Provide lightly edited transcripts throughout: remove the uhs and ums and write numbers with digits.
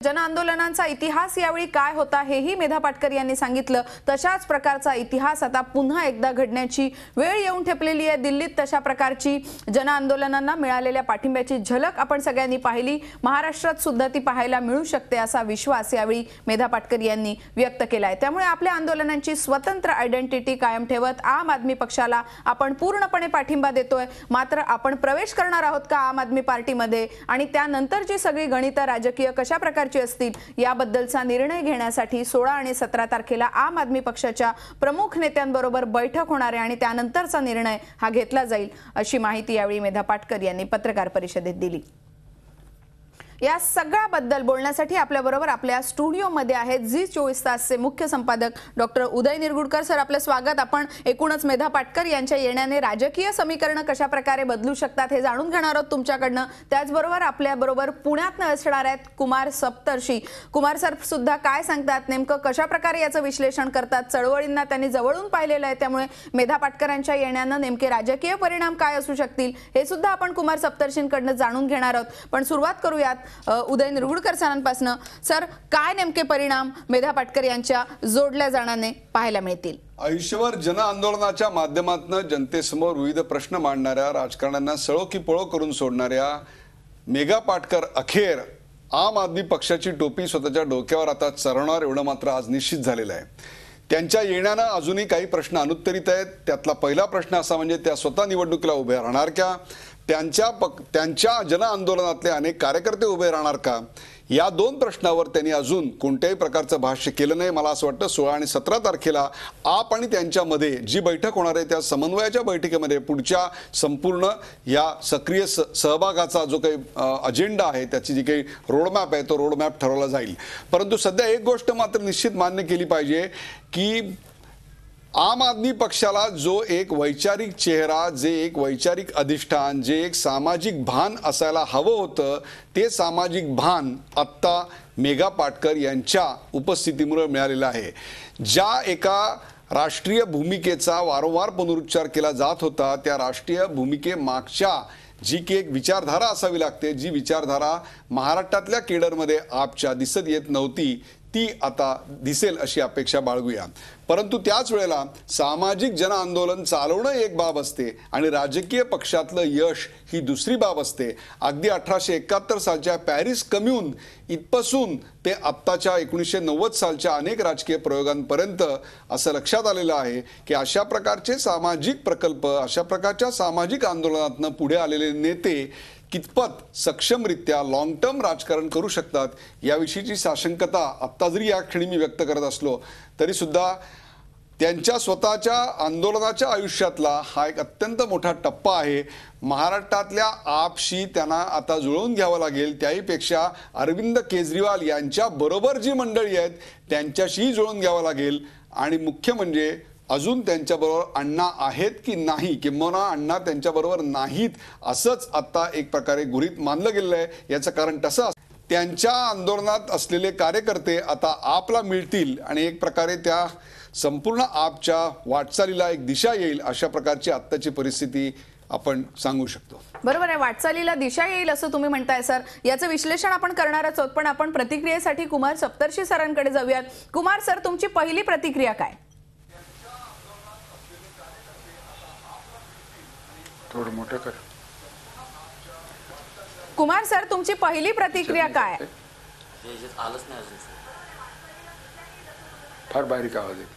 जन आंदोलनांचा इतिहास यावेळी काय होता हेही मेधा पाटकर यांनी सांगितलं। तशाच प्रकारचा इतिहास आता पुन्हा एकदा घडण्याची वेळ येऊन ठेपलेली आहे। दिल्लीत तशा प्रकारची जन आंदोलनांना मिळालेल्या पाठिंब्याची झलक आपण सगळ्यांनी पाहिली। महाराष्ट्रात सुद्धा ती पाहायला मिळू शकते असा विश्वास यावेळी मेधा पाटकर यांनी व्यक्त केला आहे। त्यामुळे आपल्या आंदोलनांची स्वतंत्र आयडेंटिटी कायम ठेवत आम आदमी पक्षाला आपण पूर्णपणे पाठिंबा देतोय। मात्र आपण प्रवेश करणार आहोत का आम आदमी पार्टीमध्ये आणि त्यानंतरची सगळी गणित राजकीय कशा प्रकारची असतील याबद्दलचा निर्णय घेण्यासाठी 16 आणि 17 तारखेला आम आदमी पक्षाच्या प्रमुख नेत्यांबरोबर बैठक होणार आहे आणि त्यानंतरचा निर्णय हा घेतला जाईल अशी माहिती यावेळी मेधा पाटकर यांनी पत्रकार परिषदेत दिली। या सगळ्याबद्दल बोलण्यासाठी आपल्याबरोबर आपल्या स्टुडिओमध्ये आहेत झी 24 तासचे मुख्य संपादक डॉक्टर उदय निरगुडकर। सर, आपलं स्वागत। आपण एकूणच मेधा पाटकर यांच्या येण्याने राजकीय समीकरण कशा प्रकारे बदलू शकतात हे जाणून घेणार आहोत तुमच्याकडनं। त्याचबरोबर आपल्याबरोबर पुण्यातनं असणार आहेत कुमार सप्तर्षी। कुमार सर सुद्धा काय सांगतात, नेमकं कशा प्रकारे याचं विश्लेषण करतात? चळवळींना त्यांनी जवळून पाहिलेलं आहे, त्यामुळे मेधा पाटकरांच्या येण्याने नेमके राजकीय परिणाम काय असू शकतील हे सुद्धा आपण कुमार सप्तर्षींकडनं जाणून घेणार आहोत। पण सुरुवात करूयात उदय निरगुडकर सरांपासून। सर, काय नेमके परिणाम मेधा पाटकर यांच्या जोडल्या जाण्याने पाहायला मिळतील? आयुष्यभर जन आंदोलनाच्या माध्यमातून जनतेसमोर विविध प्रश्न मांडणाऱ्या, राजकारण्यांना सळो की पळो करून सोडणाऱ्या मेधा पाटकर अखेर आम आदमी पक्षाची टोपी स्वतःच्या डोक्यावर आता चढवणार एवढं मात्र आज निश्चित झालेलं आहे। त्यांच्या येण्याने अजूनही काही प्रश्न अनुत्तरित आहेत। त्यातला पहिला प्रश्न असा म्हणजे त्या स्वतः निवडणुकीला उभे राहणार का, त्यांच्या जन आंदोलनातले अनेक कार्यकर्ते उभे राहणार का, या दोन प्रश्नावर त्यांनी अजून कोणत्याही प्रकारचं भाष्य केलं नाही। मला असं वाटतं 16 आणि 17 तारखेला आप आणि त्यांच्यामध्ये जी बैठक होणार आहे त्या समन्वयाच्या बैठकीमध्ये पुढच्या संपूर्ण या सक्रिय सहभागाचा जो काही अजेंडा आहे, त्याची जी काही रोडमॅप आहे तो रोडमॅप ठरवला जाईल। परंतु सध्या एक गोष्ट मात्र निश्चित मान्य केली पाहिजे की आम आदमी पक्षाला जो एक वैचारिक चेहरा, जे एक वैचारिक अधिष्ठान, जे एक सामाजिक भान असायला हवं होतं, ते सामाजिक भान आत्ता मेधा पाटकर यांच्या उपस्थितीमुळे मिळालेलं आहे। ज्या एका राष्ट्रीय भूमिकेचा वारंवार पुनरुच्चार केला जात होता, त्या राष्ट्रीय भूमिकेमागच्या जी की एक विचारधारा असावी लागते, जी विचारधारा महाराष्ट्रातल्या केडरमध्ये आपच्या दिसत येत नव्हती, ती आता दिसेल अशी अपेक्षा बाळगूया। परंतु त्याच वेळेला सामाजिक जन आंदोलन चालवणं एक बाब असते आणि राजकीय पक्षातलं यश ही दुसरी बाब असते। अगदी 1871 सालच्या पॅरिस कम्यून इथपासून ते आत्ताच्या 1990 सालच्या अनेक राजकीय प्रयोगांपर्यंत असं लक्षात आलेलं आहे की अशा प्रकारचे सामाजिक प्रकल्प, अशा प्रकारच्या सामाजिक आंदोलनातून पुढे आलेले नेते कितपत सक्षमरित्या लॉंग टर्म राजकारण करू शकतात याविषयीची साशंकता आत्ता जरी या क्षणी मी व्यक्त करत असलो तरी सुद्धा त्यांच्या स्वतःच्या आंदोलनाच्या आयुष्यातला हा एक अत्यंत मोठा टप्पा आहे। महाराष्ट्रातल्या आपशी त्यांना आता जुळवून घ्यावं लागेल, त्याहीपेक्षा अरविंद केजरीवाल यांच्या बरोबर जी मंडळी आहेत त्यांच्याशीही जुळवून घ्यावं लागेल आणि मुख्य म्हणजे अजून त्यांच्याबरोबर अण्णा आहेत की नाही, किंबहुना अण्णा त्यांच्याबरोबर नाहीत असंच आता एक प्रकारे गृहीत मानलं गेलेलं आहे। याचं कारण तसं त्यांच्या आंदोलनात असलेले कार्यकर्ते आता आपला मिळतील आणि एक प्रकारे त्या संपूर्ण आपच्या वाटचालीला एक दिशा येईल अशा प्रकारची आत्ताची परिस्थिती आपण सांगू शकतो। बरोबर आहे, वाटचालीला दिशा येईल असं तुम्ही म्हणताय सर। याचं विश्लेषण आपण करणारच आहोत, पण आपण प्रतिक्रियेसाठी कुमार सप्तर्षी सरांकडे जाऊयात। कुमार सर, तुमची पहिली प्रतिक्रिया काय? थोडं मोठं कर। कुमार सर, तुमची पहिली प्रतिक्रिया काय? फार बारीक आवाज आहे।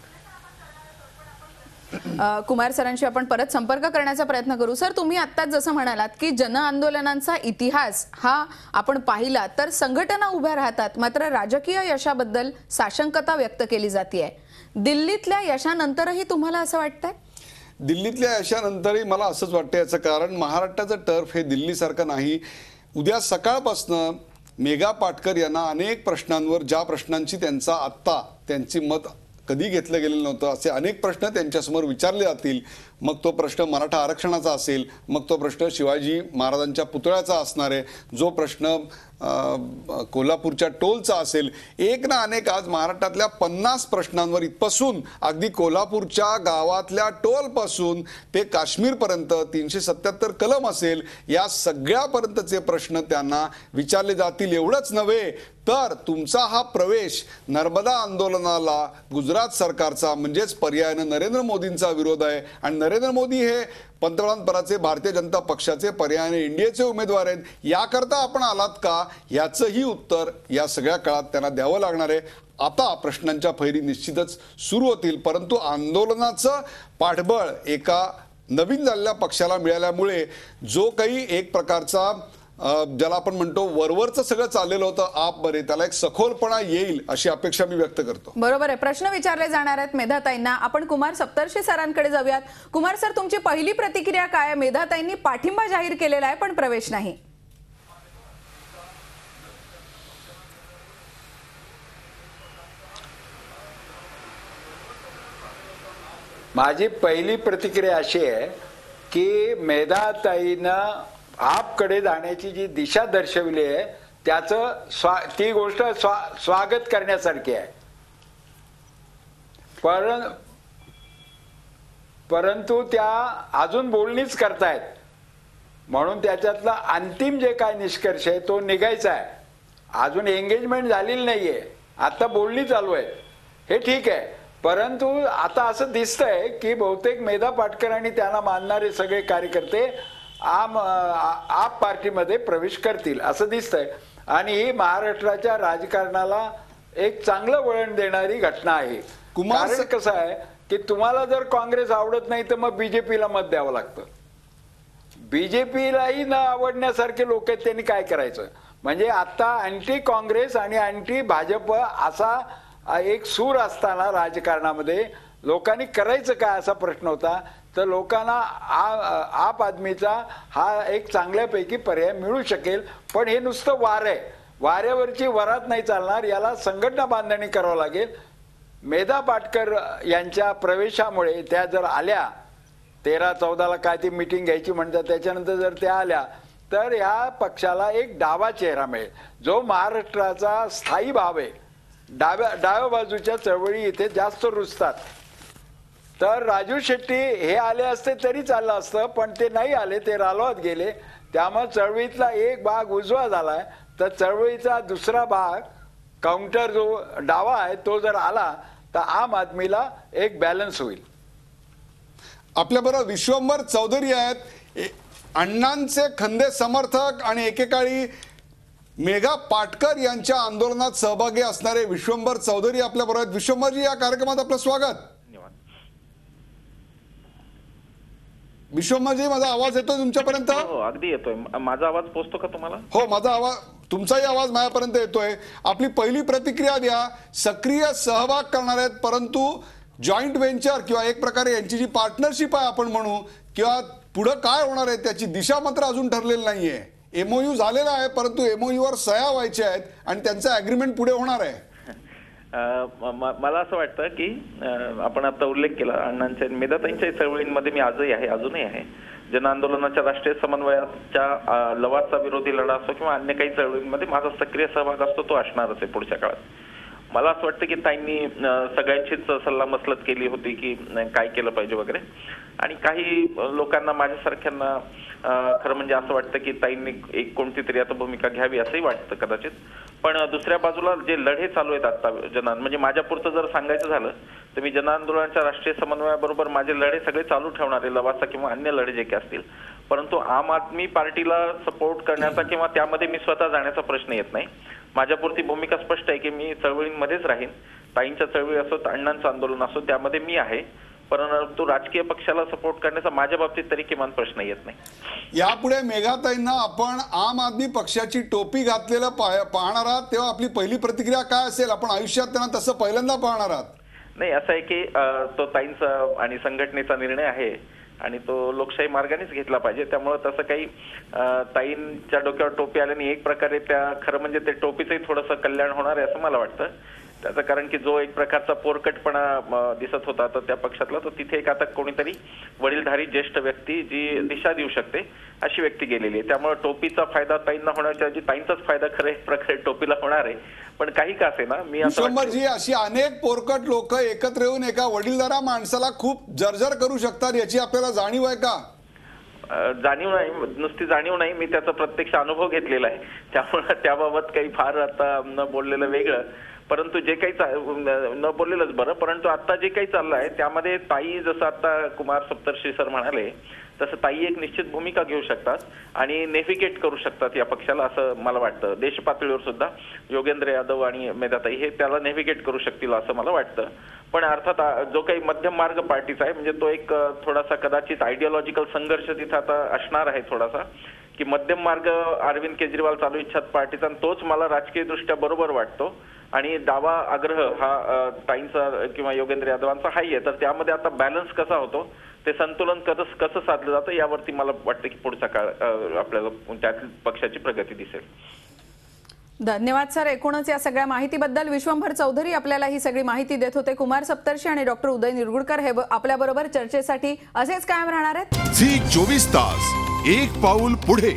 कुमार सरांशी आपण परत संपर्क करण्याचा प्रयत्न करू। सर, तुम्ही आत्ताच जसं म्हणालात की जन आंदोलनांचा इतिहास हा आपण पाहिला तर संघटना उभ्या राहतात, मात्र राजकीय यशाबद्दल साशंकता व्यक्त केली जाते। दिल्लीतल्या यशानंतरही तुम्हाला असं वाटतंय? दिल्लीतल्या यशानंतरही मला असंच वाटतं। याचं कारण महाराष्ट्राचं टर्फ हे दिल्लीसारखं नाही। उद्या सकाळपासनं मेधा पाटकर यांना अनेक प्रश्नांवर, ज्या प्रश्नांची त्यांची मत कधी घेतलं गेलेलं नव्हतं, असे अनेक प्रश्न त्यांच्यासमोर विचारले जातील। मग तो प्रश्न मराठा आरक्षणाचा असेल, मग तो प्रश्न शिवाजी महाराजांच्या पुतळ्याचा असणार आहे, जो प्रश्न कोल्हापूरच्या टोलचा असेल, एक ना अनेक आज महाराष्ट्रातल्या 50 प्रश्नांवर इथपासून अगदी कोल्हापूरच्या गावातल्या टोलपासून ते काश्मीरपर्यंत 377 कलम असेल, या सगळ्यापर्यंतचे प्रश्न त्यांना विचारले जातील. एवढंच नव्हे तर तुमचा हा प्रवेश नर्मदा आंदोलनाला गुजरात सरकारचा म्हणजेच पर्यायानं नरेंद्र मोदींचा विरोध आहे आणि नरेंद्र मोदी हे पंतप्रधान पदाचे भारतीय जनता पक्षाचे पर्यायाने एनडीएचे उमेदवार आहेत, याकरता आपण आलात का, याचंही उत्तर या सगळ्या काळात त्यांना द्यावं लागणार आहे. आता प्रश्नांच्या फैरी निश्चितच सुरू होतील, परंतु आंदोलनाचं पाठबळ एका नवीन झालेल्या पक्षाला मिळाल्यामुळे जो काही एक प्रकारचा ज्याला आपण म्हणतो वरवरचं सगळं चाललेलं होतं आपमध्ये, त्याला एक सखोलपणा येईल अशी अपेक्षा मी व्यक्त करतो. बरोबर आहे. प्रश्न विचारले जाणार आहेत मेधाताईंना. आपण कुमार सप्तर्षी सरांकडे जाऊयात. कुमार सर, तुमची पहिली प्रतिक्रिया काय आहे? मेधाताईंनी पाठिंबा जाहीर केलेला आहे पण प्रवेश नाही. माझी पहिली प्रतिक्रिया अशी आहे की मेधाताईनं आपकडे जाण्याची जी दिशा दर्शवली आहे त्याचं ती गोष्ट स्वागत करण्यासारखी आहे. परंतु त्या अजून बोलणीच करतायत, म्हणून त्याच्यातला अंतिम जे काय निष्कर्ष आहे तो निघायचा आहे. अजून एंगेजमेंट झालेली नाहीये, आता बोलणी चालू आहे, हे ठीक आहे. परंतु आता असं दिसतंय की बहुतेक मेधा पाटकर आणि त्यांना मानणारे सगळे कार्यकर्ते आप पार्टीमध्ये प्रवेश करतील असं दिसतंय. आणि ही महाराष्ट्राच्या राजकारणाला एक चांगलं वळण देणारी घटना आहे. कारण कसं आहे की तुम्हाला जर काँग्रेस आवडत नाही तर मग बीजेपीला मत द्यावं लागतं. बीजेपीलाही न आवडण्यासारखे लोक आहेत, त्यांनी काय करायचं? म्हणजे आता अँटी काँग्रेस आणि अँटी भाजप असा एक सूर असताना राजकारणामध्ये लोकांनी करायचं काय असा प्रश्न होता. तर लोकांना आप आदमीचा हा एक चांगल्यापैकी पर्याय मिळू शकेल. पण हे नुसतं वार आहे, वाऱ्यावरची वरात नाही चालणार, याला संघटना बांधणी करावं लागेल. मेधा पाटकर यांच्या प्रवेशामुळे त्या जर आल्या 13-14ला काय ती मीटिंग घ्यायची म्हणतात, त्याच्यानंतर जर त्या आल्या तर या पक्षाला एक डावा चेहरा मिळेल जो महाराष्ट्राचा स्थायी भाव आहे. डाव्या बाजूच्या चळवळी इथे जास्त रुजतात. तर राजू शेट्टी हे आले असते तरी चाललं असतं, पण ते नाही आले, ते रालोआत गेले. त्यामुळे चळवळीतला एक भाग उजवा झालाय, तर चळवळीचा दुसरा भाग काउंटर जो डावा आहे तो जर आला तर आम आदमीला एक बॅलन्स होईल. आपल्याबरोबर विश्वंभर चौधरी आहेत, अण्णांचे खंदे समर्थक आणि एकेकाळी मेघा पाटकर यांच्या आंदोलनात सहभागी असणारे विश्वंभर चौधरी आपल्याबरोबर आहेत. विश्वंभरजी, या कार्यक्रमात आपलं स्वागत. विश्वंभरजी, माझा आवाज येतोय तुमच्यापर्यंत? हो, अगदी येतोय. माझा आवाज पोहोचतो का तुम्हाला? हो, माझा आवाज, तुमचाही आवाज माझ्यापर्यंत येतोय. आपली पहिली प्रतिक्रिया द्या. सक्रिय सहभाग करणार आहेत, परंतु जॉईंट व्हेंचर किंवा एक प्रकारे यांची जी पार्टनरशिप आहे आपण म्हणू, किंवा पुढे काय होणार आहे त्याची दिशा मात्र अजून ठरलेली नाहीये. एमओयू झालेला आहे, परंतु एमओयू वर सह्या व्हायच्या आहेत आणि त्यांचा अग्रीमेंट पुढे होणार आहे. मला असं वाटतं की आपण आता उल्लेख केला अण्णांच्या मेधाताईंच्या चळवळींमध्ये मी आजही आहे, अजूनही आहे. जन आंदोलनाच्या राष्ट्रीय समन्वयाच्या लवाचा विरोधी लढा असो किंवा अन्य काही चळवळींमध्ये माझा सक्रिय सहभाग असतो, तो असणारच आहे पुढच्या काळात. मला असं वाटतं की ताईंनी सगळ्यांचीच सल्लामसलत केली होती की काय केलं पाहिजे वगैरे. आणि काही लोकांना, माझ्यासारख्यांना खरं म्हणजे असं वाटतं की ताईंनी एक कोणती तरी आता भूमिका घ्यावी असंही वाटतं कदाचित. पण दुसऱ्या बाजूला जे लढे चालू आहेत आता म्हणजे माझ्यापुरतं जर सांगायचं झालं तर मी जन आंदोलनाच्या राष्ट्रीय समन्वयाबरोबर माझे लढे सगळे चालू ठेवणारे, लवासा किंवा अन्य लढे जे काही असतील. परंतु आम आदमी पार्टीला सपोर्ट करण्याचा किंवा त्यामध्ये मी स्वतः जाण्याचा प्रश्न येत नाही. माझ्यापुरती भूमिका स्पष्ट आहे की मी चळवळींमध्येच राहीन. ताईंच्या चळवळी असोत, अण्णांचं आंदोलन असो, त्यामध्ये मी आहे. परंतु राजकीय पक्षाला सपोर्ट करण्याचा माझ्या बाबतीत तरी किमान प्रश्न येत नाही. यापुढे मेघाताईंना आपण आम आदमी पक्षाची टोपी घातलेलं पाहणार आहात, तेव्हा आपली पहिली प्रतिक्रिया काय असेल? आपण आयुष्यात त्यांना तसं पहिल्यांदा पाहणार आहात? नाही, असं आहे की तो ताईंचा आणि संघटनेचा निर्णय आहे आणि तो लोकशाही मार्गानेच घेतला पाहिजे. त्यामुळे तसं काही ताईंच्या डोक्यावर टोपी आल्याने एक प्रकारे त्या खरं म्हणजे ते टोपीचंही थोडंसं कल्याण होणार आहे असं मला वाटतं. त्याचं कारण की जो एक प्रकारचा पोरकटपणा दिसत होता तर त्या पक्षातला, तर तिथे एक आता कोणीतरी वडीलधारी ज्येष्ठ व्यक्ती जी दिशा देऊ शकते अशी व्यक्ती गेलेली आहे. त्यामुळे टोपीचा फायदा ताईंना होण्याच्या ऐवजी ताईंचाच फायदा खरे प्रकारे टोपीला होणार आहे. पण काही का असे ना, मी असं विश्वंभरजी, अशी अनेक पोरकट लोक एकत्र येऊन एका वडीलधाऱ्या माणसाला खूप जर्जर करू शकतात, याची आपल्याला जाणीव आहे का? जाणीव नाही, नुसती जाणीव नाही, मी त्याचा प्रत्यक्ष अनुभव घेतलेला आहे. त्यामुळे त्याबाबत काही फार आता न बोललेलं वेगळं, परंतु जे काही न बोललेलंच बरं. परंतु आता जे काही चाललं आहे त्यामध्ये ताई, जसं आता कुमार सप्तर्षी सर म्हणाले तसं ताई एक निश्चित भूमिका घेऊ शकतात आणि नेव्हिगेट करू शकतात या पक्षाला, असं मला वाटतं. देश पातळीवर सुद्धा योगेंद्र यादव आणि मेधाताई हे त्याला नेव्हिगेट करू शकतील असं मला वाटतं. पण अर्थात जो काही मध्यम मार्ग पार्टीचा आहे, म्हणजे तो एक थोडासा कदाचित आयडिओलॉजिकल संघर्ष तिथं आता असणार आहे थोडासा, की मध्यम मार्ग अरविंद केजरीवाल चालू इच्छात पार्टीचा, आणि तोच मला राजकीय दृष्ट्या बरोबर वाटतो. आणि डावा आग्रह हा ताईंचा किंवा योगेंद्र यादवांचा हाही आहे. तर त्यामध्ये आता बॅलन्स कसा होतो, ते संतुलन कसं साधलं जातं, यावरती मला वाटतं की पुढचा काळ आपल्याला त्यातील पक्षाची प्रगती दिसेल. धन्यवाद सर. एकूणच या सगळ्या माहितीबद्दल. विश्वंभर चौधरी आपल्याला ही सगळी माहिती देत होते. कुमार सप्तर्षी आणि डॉक्टर उदय निरगुडकर हे आपल्याबरोबर चर्चेसाठी असेच कायम राहणार आहेत. झी 24 तास, एक पाऊल पुढे.